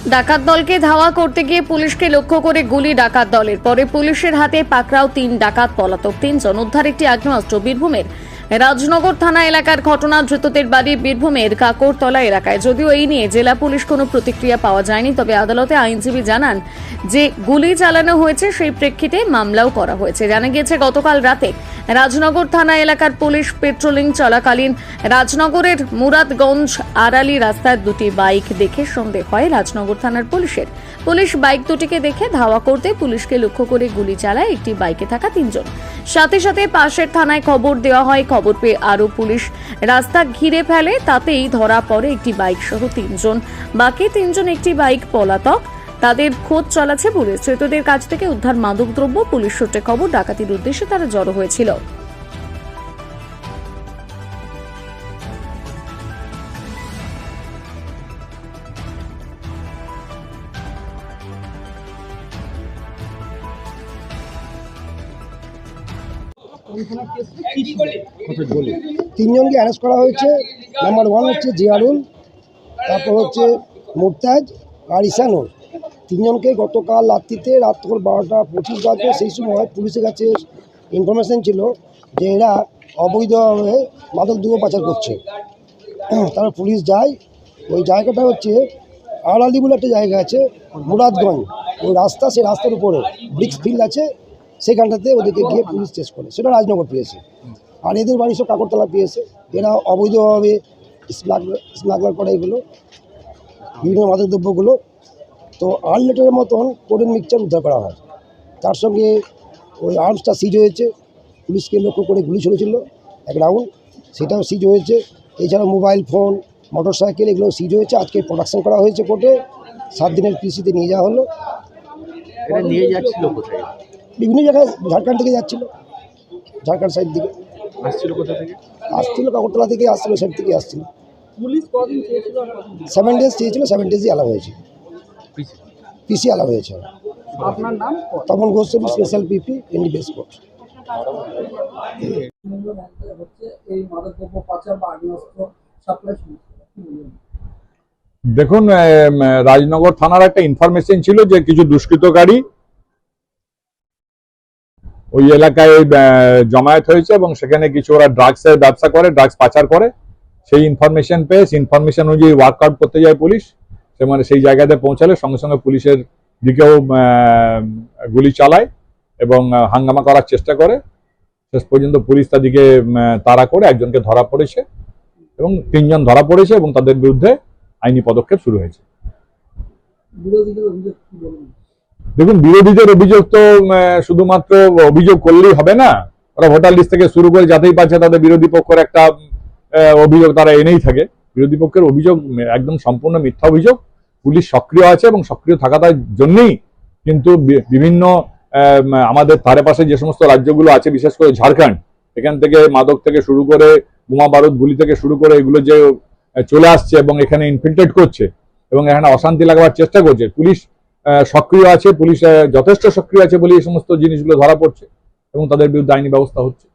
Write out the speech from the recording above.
ডাকাত দলকে ধাওয়া করতে গিয়ে পুলিশকে লক্ষ্য করে গুলি ডাকাত দলের, পরে পুলিশের হাতে পাকড়াও 3 ডাকাত, পলাতক 3 জন, উদ্ধার একটি আগ্নেয়াস্ত্র। বীরভূমের রাজনগর থানা এলাকার ঘটনা। ধৃতদের বাড়ি বীরভূমের কাকরতলা এলাকায়। যদিও এই নিয়ে জেলা পুলিশ কোনো প্রতিক্রিয়া পাওয়া যায়নি, তবে আদালতে আইনজীবী জানান যে গুলি চালানো হয়েছে, সেই প্রেক্ষিতে মামলাও করা হয়েছে। জানা গিয়েছে গতকাল রাতে রাজনগর থানা এলাকার পুলিশ পেট্রোলিং চলাকালীন রাজনগরের মুরাদগঞ্জ আড়ালি রাস্তায় 2টি বাইক দেখে সন্দেহ হয় রাজনগর থানার পুলিশের। পুলিশ বাইক দুটিকে দেখে ধাওয়া করতে পুলিশকে লক্ষ্য করে গুলি চালায় একটি বাইকে থাকা 3 জন। সাথে সাথে পাশের থানায় খবর দেওয়া হয়। খবর পেয়ে আরও পুলিশ রাস্তা ঘিরে ফেলে, তাতেই ধরা পড়ে একটি বাইক সহ 3 জন। বাকি 3 জন একটি বাইক পলাতক, তাদের খোঁজ চালাচ্ছে পুলিশ। ধৃতদের কাছ থেকে উদ্ধার মাদকদ্রব্য। পুলিশ সূত্রে খবর, ডাকাতির উদ্দেশ্যে তারা জড়ো হয়েছিল। তিনজনকে অ্যারেস্ট করা হয়েছে। নাম্বার 1 হচ্ছে জিয়ারুল, তারপর হচ্ছে মুরতাজ আর ইসানুল। তিনজনকে গতকাল রাত্রিতে রাত 12টা 25 বাজে, সেই সময় পুলিশের কাছে ইনফরমেশন ছিল যে এরা অবৈধভাবে মাদক দ্রব্য পাচার করছে। তারপর পুলিশ যায়। ওই জায়গাটা হচ্ছে আড়ালি বলে একটা জায়গা আছে, মুরাদগঞ্জ। ওই রাস্তা, সেই রাস্তার উপরে ব্রিক্স ফিল্ড আছে, সেখানটাতে ওদেরকে গিয়ে পুলিশ চেস করে। সেটা রাজনগর পেয়েছে। আর এদের বাড়ি সব কাকরতলা পেয়েছে। এরা অবৈধভাবে স্মাগলার করে এগুলো, বিভিন্ন মাদকদ্রব্যগুলো। তো 8 লিটারের মতন কোডেন মিক্সচার উদ্ধার করা হয়। তার সঙ্গে ওই আর্মসটা সিজ হয়েছে। পুলিশকে লক্ষ্য করে গুলি চলেছিল 1 রাউন্ড, সেটাও সিজ হয়েছে। এছাড়া মোবাইল ফোন, মোটরসাইকেল, এগুলো সিজ হয়েছে। আজকে প্রোডাকশন করা হয়েছে কোর্টে। 7 দিনের পিসিতে নিয়ে যাওয়া হলো। এটা নিয়ে যাচ্ছিল কোথায়? বিভিন্ন জায়গায়, ঝাড়খণ্ড থেকে যাচ্ছিল, ঝাড়খণ্ড সাইড থেকে আসছিল কোথা থেকে? আসছিল, কাকরতলা থেকে আসছিল, সাইড থেকে আসছিল। পুলিশ কদিন চেয়েছিল? 7 ডেজ চেয়েছিল, 7 ডেজই আলাদা হয়েছে, পিসি আলাদা হয়েছে। আপনার নাম? Tapan Goswami, special PP, NDPS court. এই মাদকদ্রব্য পাচার বা আগ্নেয়াস্ত্র সাপ্লাই। দেখুন, রাজনগর থানার একটা ইনফরমেশন ছিল যে কিছু দুষ্কৃতকারী ওই এলাকায় জমায়েত হয়েছে এবং সেখানে কিছু ওরা ড্রাগসের ব্যবসা করে, ড্রাগস পাচার করে। সেই ইনফরমেশন পেয়ে, ইনফরমেশন অনুযায়ী ওয়ার্কআউট করতে যায় পুলিশ। মানে সেই জায়গাতে পৌঁছালে সঙ্গে সঙ্গে পুলিশের দিকেও গুলি চালায় এবং হাঙ্গামা করার চেষ্টা করে। শেষ পর্যন্ত পুলিশ তাদেরকে তাড়া করে একজনকে ধরা পড়েছে এবং 3 জন ধরা পড়েছে এবং তাদের বিরুদ্ধে আইনি পদক্ষেপ শুরু হয়েছে। দেখুন, বিরোধীদের অভিযোগ তো শুধুমাত্র অভিযোগ করলেই হবে না। ওরা ভোটার লিস্ট থেকে শুরু করে যাতেই পাচ্ছে তাদের বিরোধী পক্ষের একটা অভিযোগ তারা এনেই থাকে। বিরোধী পক্ষের অভিযোগ একদম সম্পূর্ণ মিথ্যা অভিযোগ। পুলিশ সক্রিয় আছে এবং সক্রিয় থাকার জন্যই কিন্তু বিভিন্ন আমাদের ধারে পাশে যে সমস্ত রাজ্যগুলো আছে, বিশেষ করে ঝাড়খণ্ড, এখান থেকে মাদক থেকে শুরু করে বোমা বারুদ গুলি থেকে শুরু করে এগুলো যে চলে আসছে এবং এখানে ইনফিল্ট্রেট করছে এবং এখানে অশান্তি লাগাবার চেষ্টা করছে। পুলিশ সক্রিয় আছে, পুলিশ যথেষ্ট সক্রিয় আছে বলে এই সমস্ত জিনিসগুলো ধরা পড়ছে এবং তাদের বিরুদ্ধে আইনি ব্যবস্থা হচ্ছে।